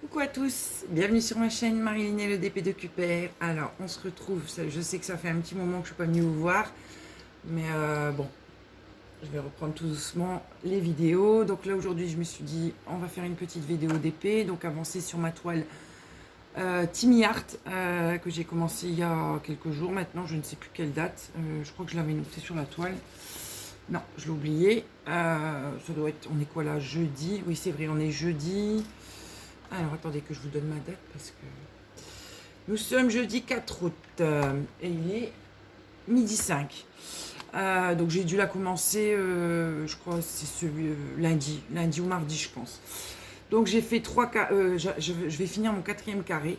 Coucou à tous, bienvenue sur ma chaîne Marilyn et le DP de Cuper. Alors on se retrouve, je sais que ça fait un petit moment que je ne suis pas venue vous voir, mais bon, je vais reprendre tout doucement les vidéos. Donc là aujourd'hui je me suis dit on va faire une petite vidéo DP, donc avancer sur ma toile Timmy Art que j'ai commencé il y a quelques jours maintenant, je ne sais plus quelle date, je crois que je l'avais noté sur la toile. Non, je l'ai oublié, ça doit être, on est quoi là, jeudi, oui c'est vrai, on est jeudi. Alors attendez que je vous donne ma date parce que nous sommes jeudi 4 août et il est midi 5. Donc j'ai dû la commencer, je crois c'est lundi ou mardi je pense. Donc j'ai fait je vais finir mon quatrième carré.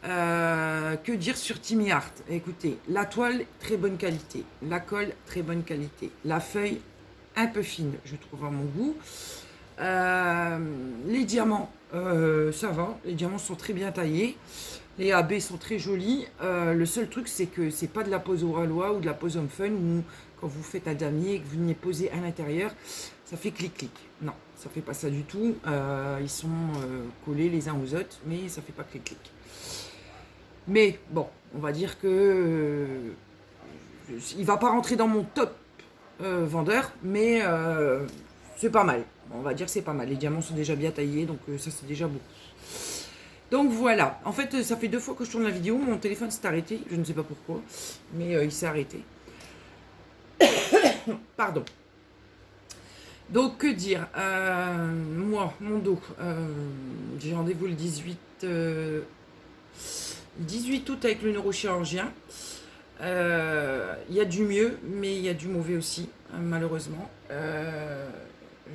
Que dire sur Timmy Art? Écoutez, la toile très bonne qualité, la colle très bonne qualité, la feuille un peu fine je trouve à mon goût. Les diamants, ça va, les diamants sont très bien taillés, les AB sont très jolis. Le seul truc c'est que c'est pas de la pose au ralois ou de la pose homme fun où quand vous faites un damier et que vous venez poser à l'intérieur, ça fait clic-clic. Non, ça fait pas ça du tout. Ils sont collés les uns aux autres, mais ça fait pas clic-clic. Mais bon, on va dire que il va pas rentrer dans mon top vendeur, mais c'est pas mal. On va dire que c'est pas mal. Les diamants sont déjà bien taillés, donc ça c'est déjà beaucoup. Donc voilà. En fait, ça fait 2 fois que je tourne la vidéo. Mon téléphone s'est arrêté. Je ne sais pas pourquoi, mais il s'est arrêté. Pardon. Donc que dire, moi, mon dos, j'ai rendez-vous le 18 août avec le neurochirurgien. Il y a du mieux, mais il y a du mauvais aussi, malheureusement.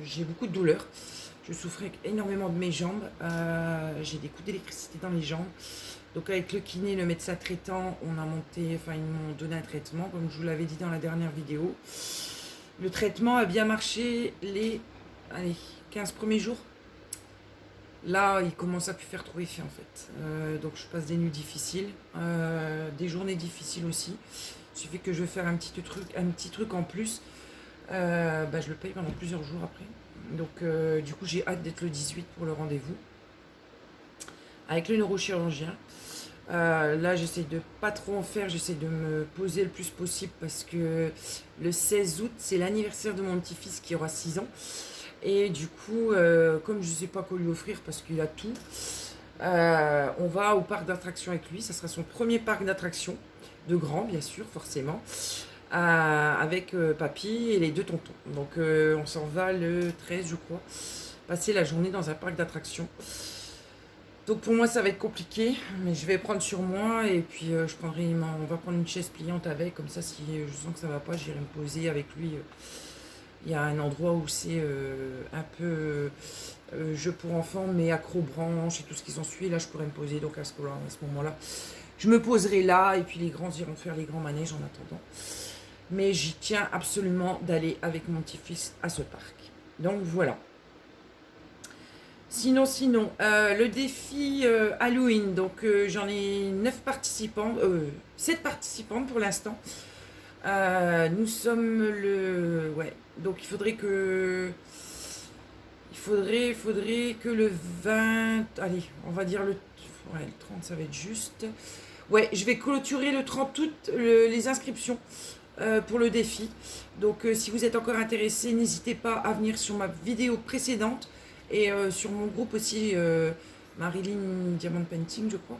J'ai beaucoup de douleurs. Je souffrais énormément de mes jambes. J'ai des coups d'électricité dans les jambes. Donc avec le kiné, le médecin traitant, ils m'ont donné un traitement, comme je vous l'avais dit dans la dernière vidéo. Le traitement a bien marché les 15 premiers jours. Là, il commence à plus faire trop effet en fait. Donc je passe des nuits difficiles, des journées difficiles aussi. Il suffit que je vais faire un petit truc en plus. Je le paye pendant plusieurs jours après. Donc du coup, j'ai hâte d'être le 18 pour le rendez-vous avec le neurochirurgien. Là, j'essaie de pas trop en faire, j'essaie de me poser le plus possible parce que le 16 août, c'est l'anniversaire de mon petit-fils qui aura 6 ans. Et du coup, comme je ne sais pas quoi lui offrir parce qu'il a tout, on va au parc d'attractions avec lui. Ça sera son premier parc d'attractions, de grand bien sûr, forcément, avec papy et les 2 tontons. Donc on s'en va le 13 je crois, passer la journée dans un parc d'attractions. Donc pour moi ça va être compliqué, mais je vais prendre sur moi et puis on va prendre une chaise pliante avec, comme ça si je sens que ça va pas, j'irai me poser avec lui. Il y a un endroit où c'est un peu jeu pour enfants, mais accro-branche et tout ce qui s'ensuit. Là, je pourrais me poser. Donc à ce moment-là, je me poserai là. Et puis les grands iront faire les grands manèges en attendant. Mais j'y tiens absolument d'aller avec mon petit-fils à ce parc. Donc voilà. Sinon, le défi Halloween. Donc j'en ai 9 participants, 7 participantes pour l'instant. Nous sommes le... Ouais, donc il faudrait que le 20... Allez, on va dire le 30, ça va être juste. Ouais, je vais clôturer le 30 août les inscriptions pour le défi. Donc si vous êtes encore intéressé, n'hésitez pas à venir sur ma vidéo précédente et sur mon groupe aussi, Marilyn Diamond Painting, je crois.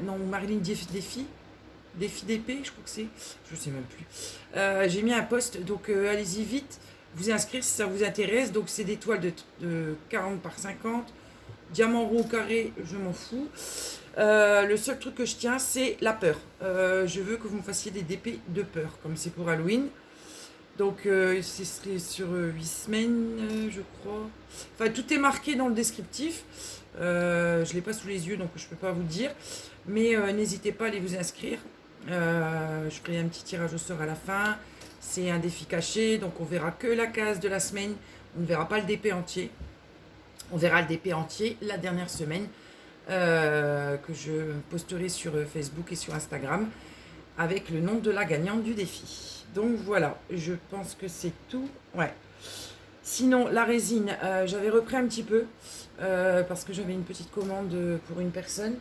Non, Marilyn Défi d'épée, je crois que c'est, je sais même plus. J'ai mis un post, donc allez-y vite, vous inscrire si ça vous intéresse. Donc c'est des toiles de 40 par 50, diamant rond carré, je m'en fous. Le seul truc que je tiens, c'est la peur. Je veux que vous me fassiez des DP de peur, comme c'est pour Halloween. Donc ce serait sur 8 semaines, je crois. Enfin, tout est marqué dans le descriptif. Je ne l'ai pas sous les yeux, donc je ne peux pas vous le dire. Mais n'hésitez pas à aller vous inscrire. Je ferai un petit tirage au sort à la fin. C'est un défi caché, donc on verra que la case de la semaine. On ne verra pas le DP entier. On verra le DP entier la dernière semaine que je posterai sur Facebook et sur Instagram avec le nom de la gagnante du défi. Donc voilà, je pense que c'est tout. Ouais, Sinon, la résine, j'avais repris un petit peu parce que j'avais une petite commande pour une personne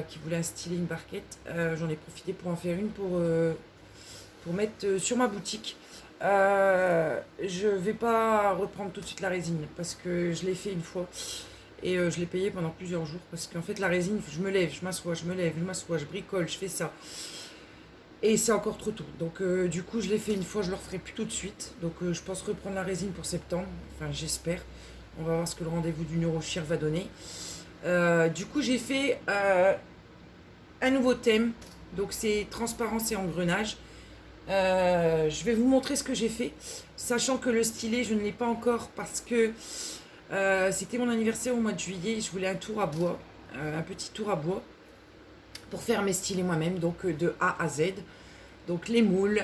qui voulait instiller une barquette. J'en ai profité pour en faire une pour mettre sur ma boutique. Je vais pas reprendre tout de suite la résine parce que je l'ai fait une fois et je l'ai payé pendant plusieurs jours parce qu'en fait la résine, je me lève, je m'assois, je me lève, je m'assois, je bricole, je fais ça. Et c'est encore trop tôt. Donc du coup, je l'ai fait une fois, je le referai plus tout de suite. Donc je pense reprendre la résine pour septembre. Enfin, j'espère. On va voir ce que le rendez-vous du neurochir va donner. Du coup, j'ai fait un nouveau thème. Donc c'est transparence et engrenage. Je vais vous montrer ce que j'ai fait. Sachant que le stylet, je ne l'ai pas encore parce que c'était mon anniversaire au mois de juillet. Je voulais un tour à bois. Un petit tour à bois. Pour faire mes stylets moi-même. Donc de A à Z. Donc les moules,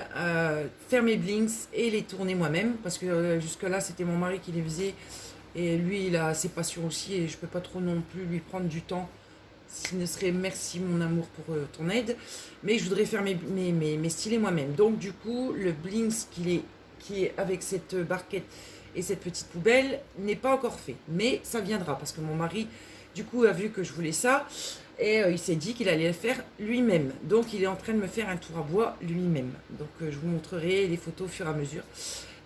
faire mes blinks et les tourner moi-même. Parce que jusque-là, c'était mon mari qui les faisait. Et lui, il a ses passions aussi. Et je ne peux pas trop non plus lui prendre du temps. S'il ne serait merci mon amour pour ton aide. Mais je voudrais faire mes stylets moi-même. Donc du coup, le blinks qui est avec cette barquette et cette petite poubelle n'est pas encore fait. Mais ça viendra parce que mon mari, du coup, a vu que je voulais ça. Et il s'est dit qu'il allait le faire lui-même. Donc il est en train de me faire un tour à bois lui-même. Donc je vous montrerai les photos au fur et à mesure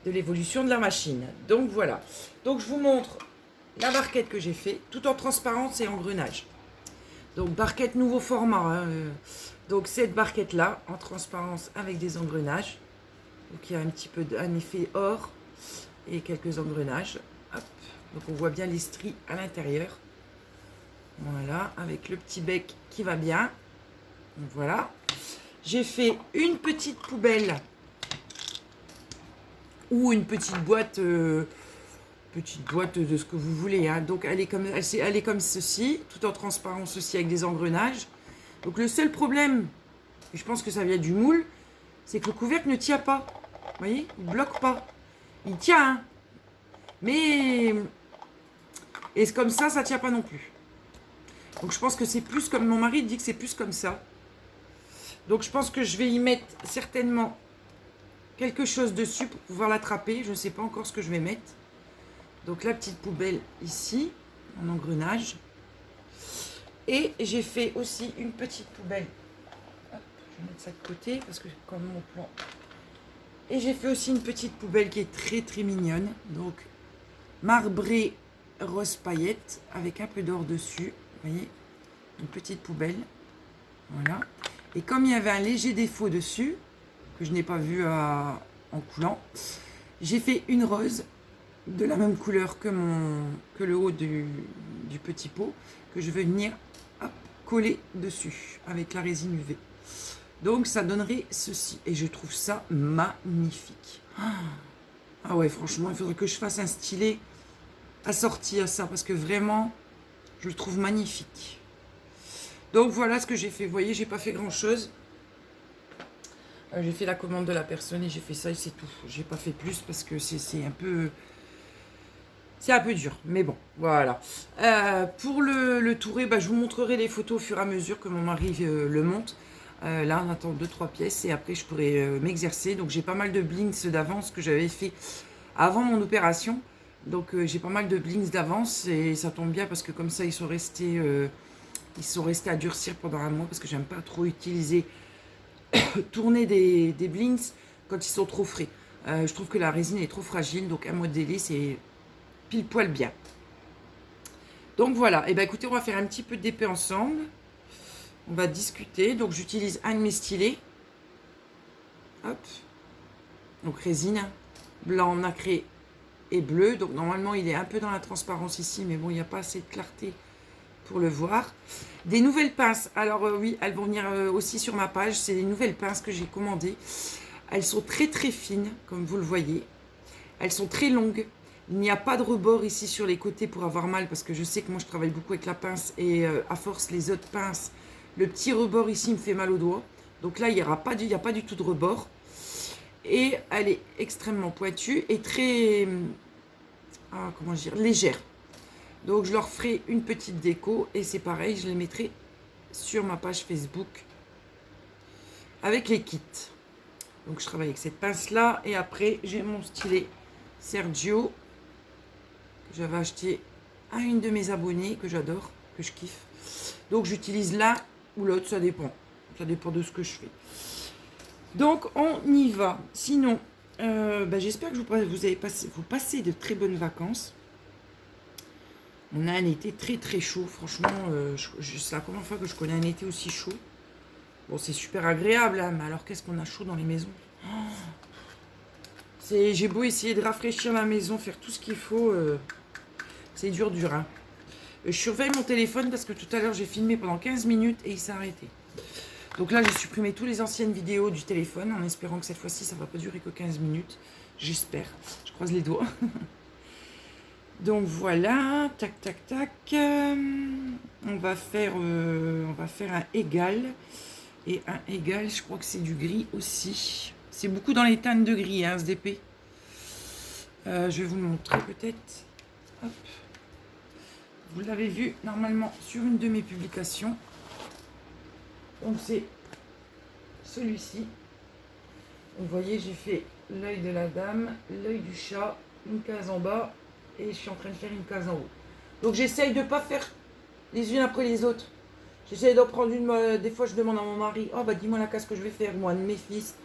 de l'évolution de la machine. Donc voilà. Donc je vous montre la barquette que j'ai fait, tout en transparence et engrenage. Donc barquette nouveau format. Hein. Donc cette barquette-là, en transparence avec des engrenages. Donc il y a un petit peu un effet or et quelques engrenages. Hop. Donc on voit bien les stries à l'intérieur. Voilà, avec le petit bec qui va bien. Donc voilà. J'ai fait une petite poubelle ou une petite boîte de ce que vous voulez. Hein. Donc elle est comme ceci, tout en transparence aussi avec des engrenages. Donc le seul problème, et je pense que ça vient du moule, c'est que le couvercle ne tient pas. Vous voyez, il ne bloque pas. Il tient, hein. Mais et comme ça ne tient pas non plus. Donc je pense que c'est plus comme mon mari dit que c'est plus comme ça. Donc je pense que je vais y mettre certainement quelque chose dessus pour pouvoir l'attraper. Je ne sais pas encore ce que je vais mettre. Donc la petite poubelle ici, en engrenage. Et j'ai fait aussi une petite poubelle. Hop, je vais mettre ça de côté parce que comme mon plan. Et j'ai fait aussi une petite poubelle qui est très très mignonne. Donc marbrée rose paillette avec un peu d'or dessus. Vous voyez, une petite poubelle. Voilà. Et comme il y avait un léger défaut dessus, que je n'ai pas vu en coulant, j'ai fait une rose de la même couleur que le haut du petit pot, que je vais venir coller dessus avec la résine UV. Donc ça donnerait ceci. Et je trouve ça magnifique. Ah ouais, franchement, il faudrait que je fasse un stylet assorti à ça, parce que vraiment... je le trouve magnifique. Donc voilà ce que j'ai fait. Vous voyez, j'ai pas fait grand chose. J'ai fait la commande de la personne et j'ai fait ça et c'est tout. J'ai pas fait plus parce que c'est un peu... c'est un peu dur. Mais bon, voilà. Pour le touré, je vous montrerai les photos au fur et à mesure que mon mari le monte. Là, on attend 2-3 pièces et après, je pourrai m'exercer. Donc j'ai pas mal de blinks d'avance que j'avais fait avant mon opération. Donc j'ai pas mal de blinks d'avance et ça tombe bien parce que comme ça ils sont restés à durcir pendant un mois parce que j'aime pas trop utiliser tourner des blinks quand ils sont trop frais. Je trouve que la résine est trop fragile, donc un mois de délai c'est pile poil bien. Donc voilà, et écoutez, on va faire un petit peu d'épée ensemble. On va discuter. Donc j'utilise un de mes stylets. Hop. Donc résine blanc nacré et bleu, donc normalement il est un peu dans la transparence ici, mais bon, il n'y a pas assez de clarté pour le voir. Des nouvelles pinces, alors oui, elles vont venir aussi sur ma page. C'est des nouvelles pinces que j'ai commandées. Elles sont très très fines, comme vous le voyez. Elles sont très longues. Il n'y a pas de rebord ici sur les côtés pour avoir mal, parce que je sais que moi je travaille beaucoup avec la pince et à force les autres pinces, le petit rebord ici me fait mal au doigt. Donc là il n'y a pas du tout de rebord. Et elle est extrêmement pointue et très, comment dire, légère. Donc je leur ferai une petite déco et c'est pareil, je les mettrai sur ma page Facebook avec les kits. Donc je travaille avec cette pince là et après j'ai mon stylet Sergio, que j'avais acheté à une de mes abonnées, que j'adore, que je kiffe. Donc j'utilise l'un ou l'autre, ça dépend. Ça dépend de ce que je fais. Donc on y va. Sinon, j'espère que vous passez de très bonnes vacances. On a un été très très chaud. Franchement, c'est la première fois que je connais un été aussi chaud. Bon, c'est super agréable, hein, mais alors qu'est-ce qu'on a chaud dans les maisons. J'ai beau essayer de rafraîchir la maison, faire tout ce qu'il faut. C'est dur, hein. Je surveille mon téléphone parce que tout à l'heure, j'ai filmé pendant 15 minutes et il s'est arrêté. Donc là, j'ai supprimé toutes les anciennes vidéos du téléphone en espérant que cette fois-ci, ça ne va pas durer que 15 minutes. J'espère. Je croise les doigts. Donc voilà. Tac, tac, tac. On va faire un égal. Et un égal, je crois que c'est du gris aussi. C'est beaucoup dans les teintes de gris, hein, ce DP. Je vais vous le montrer peut-être. Hop. Vous l'avez vu normalement sur une de mes publications. Donc c'est celui-ci. Vous voyez, j'ai fait l'œil de la dame, l'œil du chat, une case en bas et je suis en train de faire une case en haut. Donc j'essaye de ne pas faire les unes après les autres. J'essaye d'en prendre une. Des fois je demande à mon mari, oh bah dis-moi la case que je vais faire, moi, de mes fils.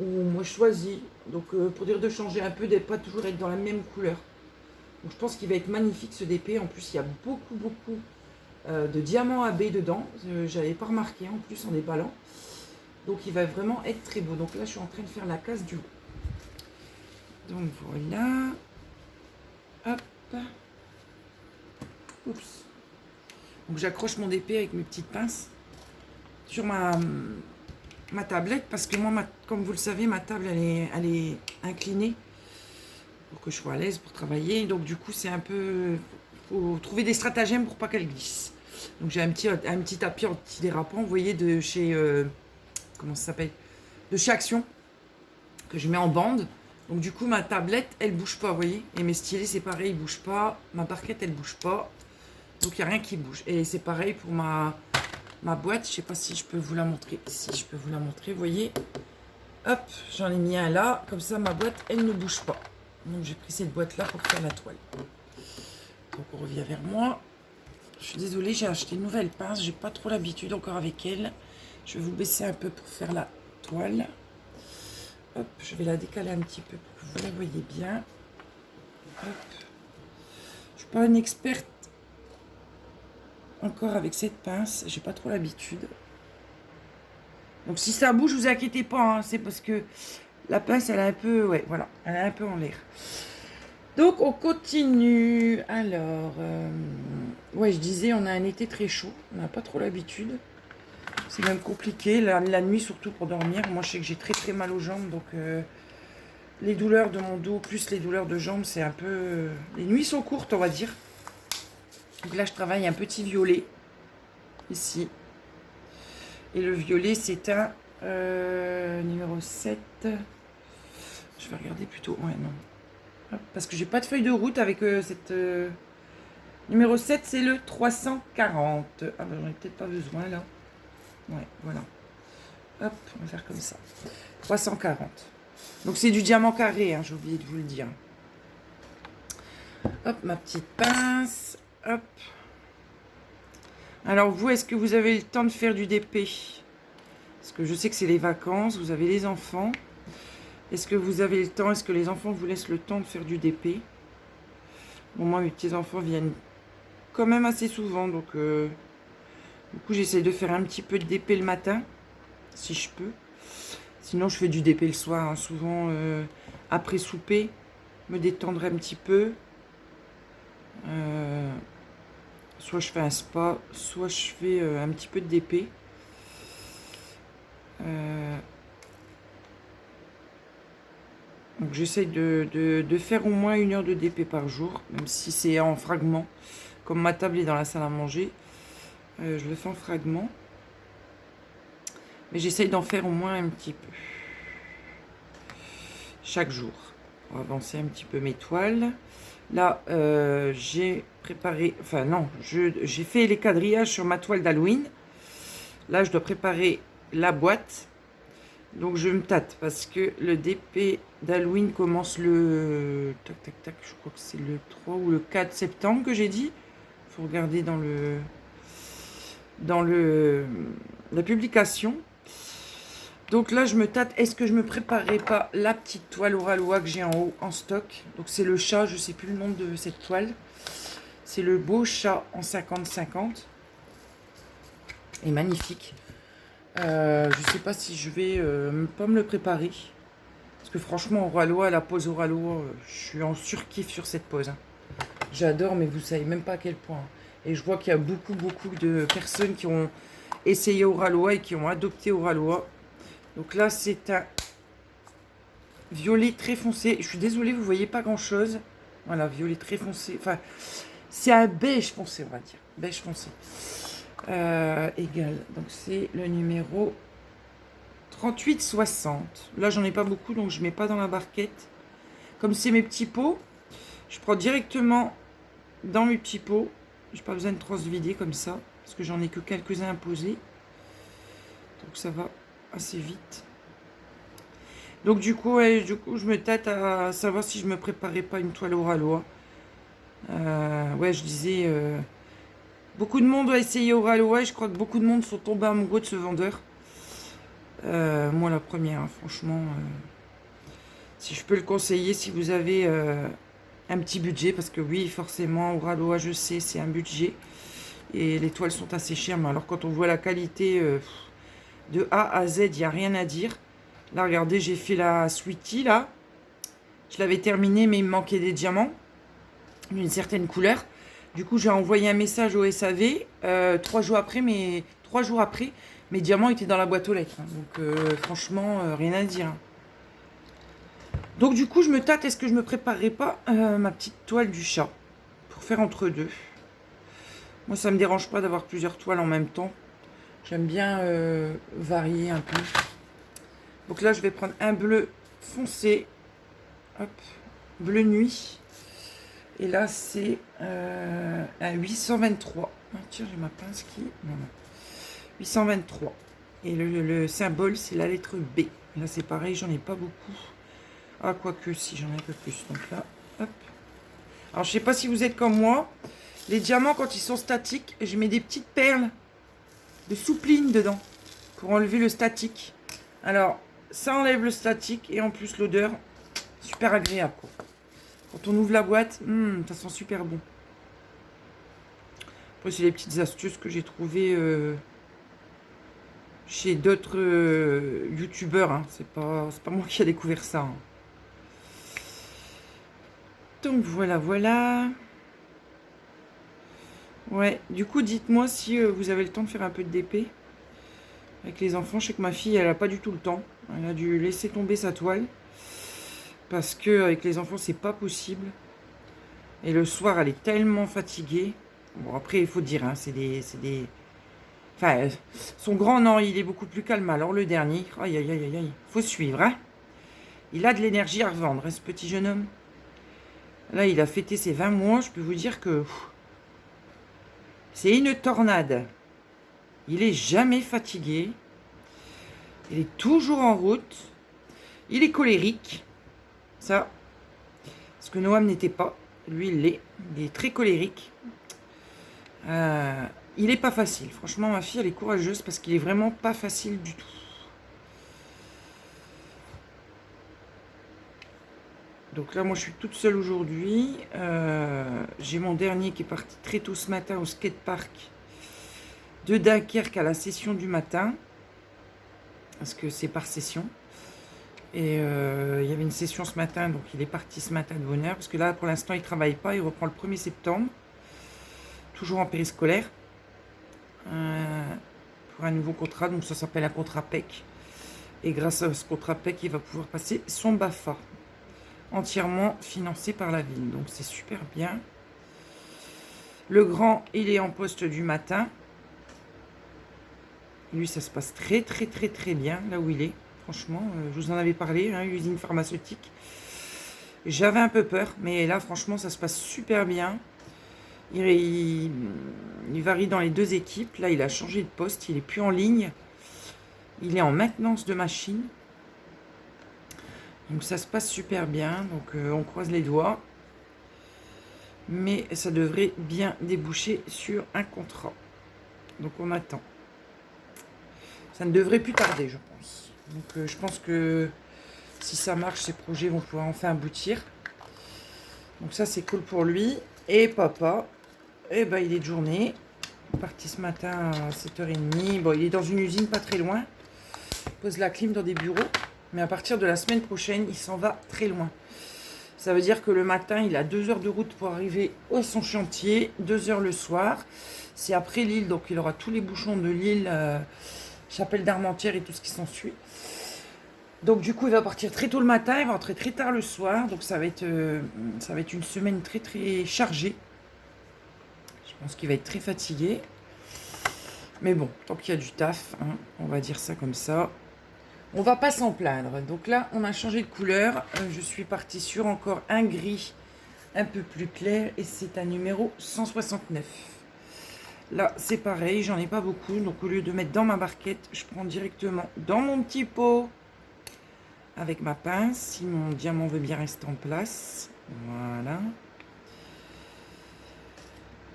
Ou moi je choisis. Donc pour dire de changer un peu, de ne pas toujours être dans la même couleur. Donc je pense qu'il va être magnifique ce DP. En plus il y a beaucoup de diamants AB dedans. J'avais pas remarqué en plus en déballant. Donc il va vraiment être très beau. Donc là je suis en train de faire la case du haut. Donc voilà. Hop. Oups. Donc j'accroche mon DP avec mes petites pinces sur ma tablette parce que moi, comme vous le savez, ma table elle est inclinée pour que je sois à l'aise pour travailler. Donc du coup c'est un peu, faut trouver des stratagèmes pour pas qu'elle glisse. Donc j'ai un petit tapis antidérapant, vous voyez, de chez comment ça s'appelle, de chez Action, que je mets en bande. Donc du coup ma tablette elle bouge pas, vous voyez, et mes stylés c'est pareil, ils bougent pas, ma parquette elle bouge pas, donc il n'y a rien qui bouge. Et c'est pareil pour ma boîte, je sais pas si je peux vous la montrer, si je peux vous la montrer, vous voyez, hop, j'en ai mis un là, comme ça ma boîte elle ne bouge pas. Donc j'ai pris cette boîte là pour faire la toile. Donc on revient vers moi. Je suis désolée, j'ai acheté une nouvelle pince, j'ai pas trop l'habitude encore avec elle. Je vais vous baisser un peu pour faire la toile. Hop, je vais la décaler un petit peu pour que vous la voyez bien. Hop. Je suis pas une experte encore avec cette pince, j'ai pas trop l'habitude. Donc si ça bouge, vous inquiétez pas, hein, c'est parce que la pince elle est un peu, ouais, voilà, elle est un peu en l'air. Donc on continue. Alors, ouais, je disais, on a un été très chaud, on n'a pas trop l'habitude. C'est même compliqué, la nuit surtout pour dormir. Moi je sais que j'ai très mal aux jambes, donc les douleurs de mon dos plus les douleurs de jambes, c'est un peu... Les nuits sont courtes, on va dire. Donc là je travaille un petit violet, ici. Et le violet c'est un numéro 7. Je vais regarder plutôt, ouais non. Hop, parce que j'ai pas de feuille de route avec cette... Numéro 7 c'est le 340. Ah ben j'en ai peut-être pas besoin là. Ouais, voilà. Hop, on va faire comme ça. 340. Donc c'est du diamant carré, hein, j'ai oublié de vous le dire. Hop, ma petite pince. Hop. Alors vous, est-ce que vous avez le temps de faire du DP? Parce que je sais que c'est les vacances, vous avez les enfants. Est-ce que vous avez le temps? Est-ce que les enfants vous laissent le temps de faire du DP? Bon, moi, mes petits-enfants viennent quand même assez souvent, donc... Du coup, j'essaie de faire un petit peu de DP le matin, si je peux. Sinon, je fais du DP le soir, hein, souvent après souper, me détendre un petit peu. Soit je fais un spa, soit je fais un petit peu de DP. Donc, j'essaie de faire au moins 1 heure de DP par jour, même si c'est en fragments. Comme ma table est dans la salle à manger. Je le fais en fragments. Mais j'essaye d'en faire au moins un petit peu. Chaque jour. Pour avancer un petit peu mes toiles. Là, j'ai préparé... Enfin non, j'ai fait les quadrillages sur ma toile d'Halloween. Là, je dois préparer la boîte. Donc je me tâte parce que le DP d'Halloween commence le... Tac, tac, tac, je crois que c'est le 3 ou le 4 septembre que j'ai dit. Il faut regarder dans la publication. Donc là, je me tâte. Est-ce que je me préparerai pas la petite toile Oralois que j'ai en haut en stock? Donc c'est le chat, je sais plus le nom de cette toile. C'est le beau chat en 50-50. Et magnifique. Je sais pas si je vais pas me le préparer. Parce que franchement, Oralois, la pose Oralois, je suis en surkiff sur cette pose. Hein. J'adore, mais vous savez même pas à quel point. Et je vois qu'il y a beaucoup de personnes qui ont essayé Oralois et qui ont adopté Oralois. Donc là, c'est un violet très foncé. Je suis désolée, vous voyez pas grand-chose. Voilà, violet très foncé. Enfin, c'est un beige foncé, on va dire. Beige foncé. Égal. Donc c'est le numéro 38,60. Là, j'en ai pas beaucoup, donc je mets pas dans la barquette. Comme c'est mes petits pots, je prends directement dans mes petits pots. J'ai pas besoin de transvider comme ça, parce que j'en ai que quelques-uns à poser. Donc ça va assez vite. Donc du coup, je me tâte à savoir si je me préparais pas une toile Oralois. Ouais, je disais, beaucoup de monde a essayé Oralois et je crois que beaucoup de monde sont tombés amoureux de ce vendeur. Moi, la première, hein, franchement, si je peux le conseiller, si vous avez un petit budget, parce que oui, forcément, Oralois, je sais, c'est un budget. Et les toiles sont assez chères, mais alors quand on voit la qualité de A à Z, il n'y a rien à dire. Là, regardez, j'ai fait la Sweetie, là. Je l'avais terminée, mais il me manquait des diamants d'une certaine couleur. Du coup, j'ai envoyé un message au SAV. 3 jours après, mes diamants étaient dans la boîte aux lettres. Hein. Donc, franchement, rien à dire. Hein. Donc, du coup, je me tâte. Est-ce que je me préparerai pas ma petite toile du chat pour faire entre deux? Moi, ça me dérange pas d'avoir plusieurs toiles en même temps. J'aime bien varier un peu. Donc là, je vais prendre un bleu foncé. Hop, bleu nuit. Et là, c'est un 823. Ah, tiens, j'ai ma pince qui... Non, non. 823. Et le symbole, c'est la lettre B. Là, c'est pareil, j'en ai pas beaucoup. Ah, quoique, si, j'en ai un peu plus. Donc là, hop. Alors, je sais pas si vous êtes comme moi. Les diamants, quand ils sont statiques, je mets des petites perles de soupline dedans pour enlever le statique. Alors, ça enlève le statique et en plus l'odeur, super agréable. Quoi. Quand on ouvre la boîte, ça sent super bon. Après, c'est les petites astuces que j'ai trouvées chez d'autres youtubeurs. Hein. C'est pas moi qui ai découvert ça. Hein. Donc voilà. Ouais, du coup, dites-moi si vous avez le temps de faire un peu de DP avec les enfants. Je sais que ma fille, elle a pas du tout le temps. Elle a dû laisser tomber sa toile parce que avec les enfants, c'est pas possible. Et le soir, elle est tellement fatiguée. Bon, après, il faut dire, hein, c'est des... Enfin, son grand, non, il est beaucoup plus calme. Alors, le dernier, aïe, aïe, aïe, aïe, faut suivre, hein. Il a de l'énergie à revendre, hein, ce petit jeune homme. Là, il a fêté ses 20 mois. Je peux vous dire que... c'est une tornade. Il est jamais fatigué. Il est toujours en route. Il est colérique. Ça, ce que Noam n'était pas. Lui, il l'est. Il est très colérique. Il n'est pas facile. Franchement, ma fille, elle est courageuse parce qu'il est vraiment pas facile du tout. Donc là, moi, je suis toute seule aujourd'hui. J'ai mon dernier qui est parti très tôt ce matin au skatepark de Dunkerque à la session du matin. Parce que c'est par session. Et il y avait une session ce matin, donc il est parti ce matin de bonne heure. Parce que là, pour l'instant, il ne travaille pas. Il reprend le 1er septembre. Toujours en périscolaire. Pour un nouveau contrat. Donc ça s'appelle un contrat PEC. Et grâce à ce contrat PEC, il va pouvoir passer son BAFA. Entièrement financé par la ville. Donc c'est super bien. Le grand, il est en poste du matin. Lui, ça se passe très bien là où il est. Franchement, je vous en avais parlé, hein, usine pharmaceutique. J'avais un peu peur, mais là, franchement, ça se passe super bien. Il varie dans les deux équipes. Là, il a changé de poste. Il n'est plus en ligne. Il est en maintenance de machine. Donc ça se passe super bien, donc on croise les doigts. Mais ça devrait bien déboucher sur un contrat. Donc on attend. Ça ne devrait plus tarder, je pense. Donc je pense que si ça marche, ces projets vont pouvoir enfin aboutir. Donc ça, c'est cool pour lui. Et papa, eh ben, il est de journée. Il est parti ce matin à 7h30. Bon, il est dans une usine pas très loin. Il pose la clim dans des bureaux. Mais à partir de la semaine prochaine, il s'en va très loin. Ça veut dire que le matin, il a 2 heures de route pour arriver à son chantier. 2 heures le soir. C'est après Lille, donc il aura tous les bouchons de Lille, Chapelle d'Armentières et tout ce qui s'ensuit. Donc du coup, il va partir très tôt le matin, il va rentrer très tard le soir. Donc ça va être une semaine très très chargée. Je pense qu'il va être très fatigué. Mais bon, tant qu'il y a du taf, hein, on va dire ça comme ça. On va pas s'en plaindre. Donc là, on a changé de couleur. Je suis partie sur encore un gris un peu plus clair. Et c'est un numéro 169. Là, c'est pareil, j'en ai pas beaucoup. Donc au lieu de mettre dans ma barquette, je prends directement dans mon petit pot. Avec ma pince, si mon diamant veut bien rester en place. Voilà.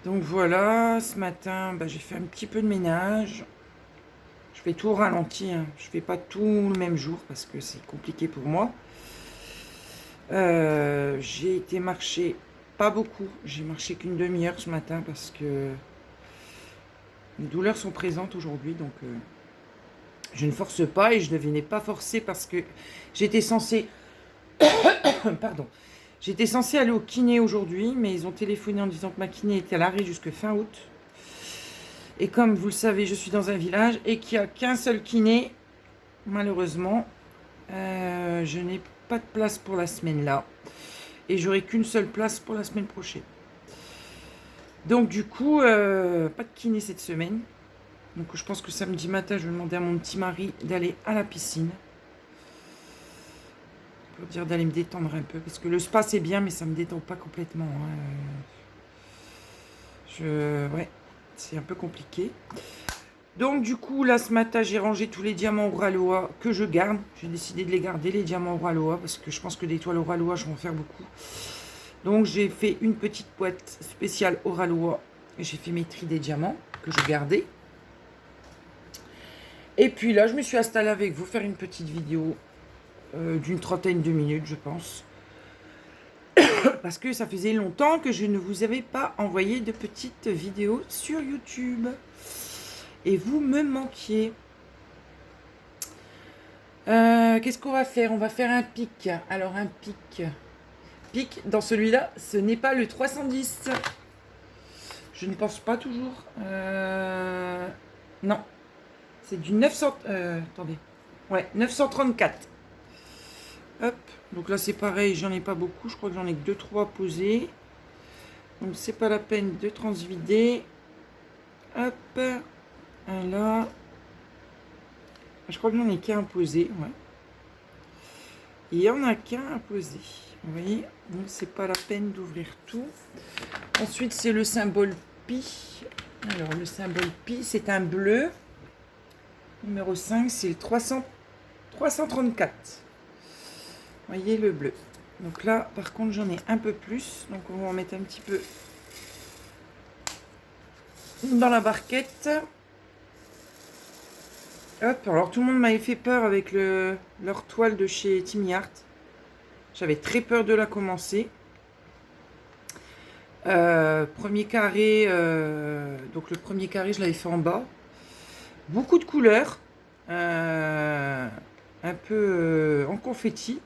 Donc voilà, ce matin, j'ai fait un petit peu de ménage. Je fais tout au ralenti, hein. Je fais pas tout le même jour parce que c'est compliqué pour moi. J'ai été marcher, pas beaucoup. J'ai marché qu'une demi-heure ce matin parce que les douleurs sont présentes aujourd'hui. Donc je ne force pas et je ne venais pas forcer parce que j'étais censée... Pardon. J'étais censée aller au kiné aujourd'hui, mais ils ont téléphoné en disant que ma kiné était à l'arrêt jusque fin août. Et comme vous le savez, je suis dans un village et qu'il n'y a qu'un seul kiné, malheureusement, je n'ai pas de place pour la semaine là. Et j'aurai qu'une seule place pour la semaine prochaine. Donc du coup, pas de kiné cette semaine. Donc je pense que samedi matin, je vais demander à mon petit mari d'aller à la piscine. Pour dire d'aller me détendre un peu. Parce que le spa c'est bien, mais ça me détend pas complètement. Ouais, c'est un peu compliqué. Donc du coup, là ce matin, j'ai rangé tous les diamants Oraloa que je garde. J'ai décidé de les garder, les diamants Oraloa, parce que je pense que des toiles Oraloa, je vais en faire beaucoup. Donc j'ai fait une petite boîte spéciale Oraloa. Et j'ai fait mes tris des diamants que je gardais. Et puis là, je me suis installée avec vous faire une petite vidéo d'une trentaine de minutes, je pense. Parce que ça faisait longtemps que je ne vous avais pas envoyé de petites vidéos sur YouTube. Et vous me manquiez. Qu'est-ce qu'on va faire? On va faire un pic. Alors un pic. Pic, dans celui-là, ce n'est pas le 310. Je ne pense pas toujours. Non. C'est du 900... attendez. Ouais, 934. Hop. Donc là, c'est pareil. J'en ai pas beaucoup. Je crois que j'en ai que 2-3 à poser. Donc, c'est pas la peine de transvider. Hop. Un là. Je crois que j'en ai qu'un à poser. Ouais. Et il y en a qu'un à poser. Vous voyez? Donc, c'est pas la peine d'ouvrir tout. Ensuite, c'est le symbole pi. Alors, le symbole pi, c'est un bleu. Numéro 5, c'est le 334. Vous voyez le bleu. Donc là, par contre, j'en ai un peu plus. Donc, on va en mettre un petit peu dans la barquette. Hop. Alors, tout le monde m'avait fait peur avec leur toile de chez Timmy Art. J'avais très peur de la commencer. Premier carré. Donc, le premier carré, je l'avais fait en bas. Beaucoup de couleurs, un peu en confetti.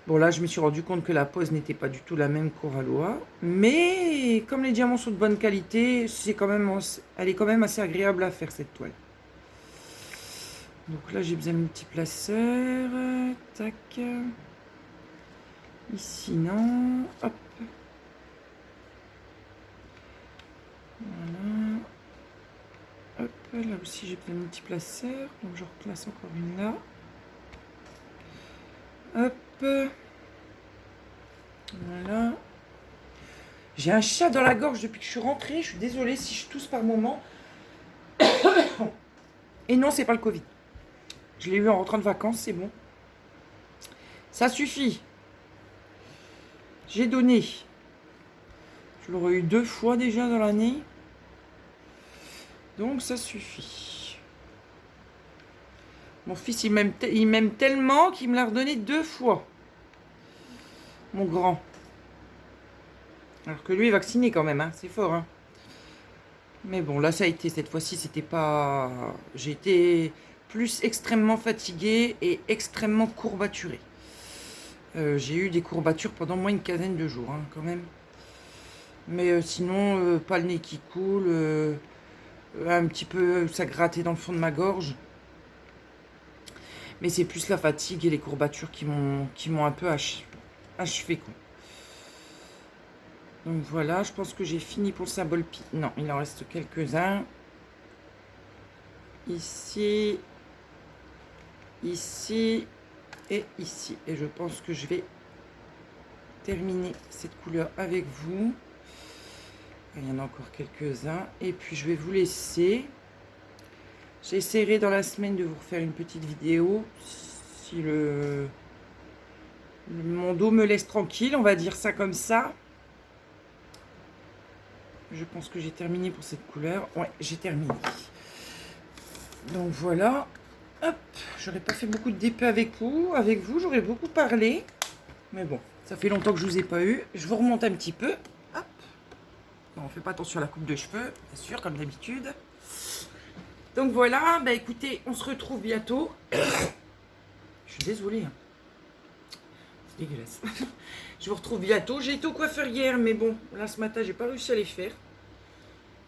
Bon là, je me suis rendu compte que la pose n'était pas du tout la même qu'Oraloa. Mais comme les diamants sont de bonne qualité, elle est quand même assez agréable à faire cette toile. Donc là, j'ai besoin d'un petit placeur. Tac. Ici, non. Hop. Voilà. Hop, là aussi j'ai besoin d'un petit placeur, donc je replace encore une là. Hop, voilà. J'ai un chat dans la gorge depuis que je suis rentrée, je suis désolée si je tousse par moment. Et non, c'est pas le Covid. Je l'ai eu en rentrant de vacances, c'est bon. Ça suffit. J'ai donné. Je l'aurais eu 2 fois déjà dans l'année. Donc ça suffit. Mon fils, il m'aime tellement qu'il me l'a redonné 2 fois. Mon grand. Alors que lui est vacciné quand même, hein. C'est fort, hein. Mais bon, là, ça a été, cette fois-ci, c'était pas... J'ai été plus extrêmement fatiguée et extrêmement courbaturée. J'ai eu des courbatures pendant moins une quinzaine de jours, hein, quand même. Mais sinon, pas le nez qui coule, un petit peu, ça grattait dans le fond de ma gorge. Mais c'est plus la fatigue et les courbatures qui m'ont un peu achevé, quoi. Donc voilà, je pense que j'ai fini pour le symbole pi. Non, il en reste quelques-uns. Ici, ici et ici. Et je pense que je vais terminer cette couleur avec vous. Il y en a encore quelques-uns. Et puis je vais vous laisser. J'essaierai dans la semaine de vous refaire une petite vidéo. Si mon dos me laisse tranquille, on va dire ça comme ça. Je pense que j'ai terminé pour cette couleur. Ouais, j'ai terminé. Donc voilà. Hop, j'aurais pas fait beaucoup de DP avec vous. Avec vous, j'aurais beaucoup parlé. Mais bon, ça fait longtemps que je vous ai pas eu. Je vous remonte un petit peu. Hop. Bon, on fait pas attention à la coupe de cheveux, bien sûr, comme d'habitude. Donc voilà, bah écoutez, on se retrouve bientôt. Je suis désolée. Hein. C'est dégueulasse. Je vous retrouve bientôt. J'ai été au coiffeur hier, mais bon, là ce matin, j'ai pas réussi à les faire.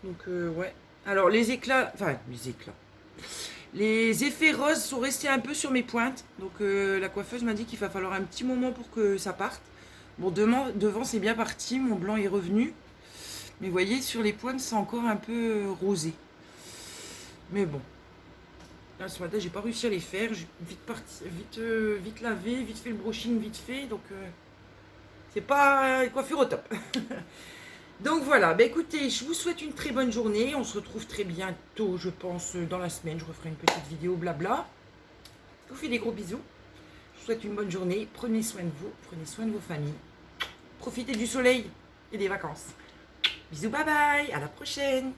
Donc ouais. Alors les éclats, enfin les éclats. Les effets roses sont restés un peu sur mes pointes. Donc la coiffeuse m'a dit qu'il va falloir un petit moment pour que ça parte. Bon, devant c'est bien parti, mon blanc est revenu. Mais vous voyez, sur les pointes, c'est encore un peu rosé. Mais bon. Là, ce matin, j'ai pas réussi à les faire. J'ai vite lavé, vite fait le brushing, vite fait. Donc, c'est pas une coiffure au top. Donc voilà, bah écoutez, je vous souhaite une très bonne journée. On se retrouve très bientôt, je pense, dans la semaine. Je referai une petite vidéo blabla. Je vous fais des gros bisous. Je vous souhaite une bonne journée. Prenez soin de vous, prenez soin de vos familles. Profitez du soleil et des vacances. Bisous, bye bye, à la prochaine.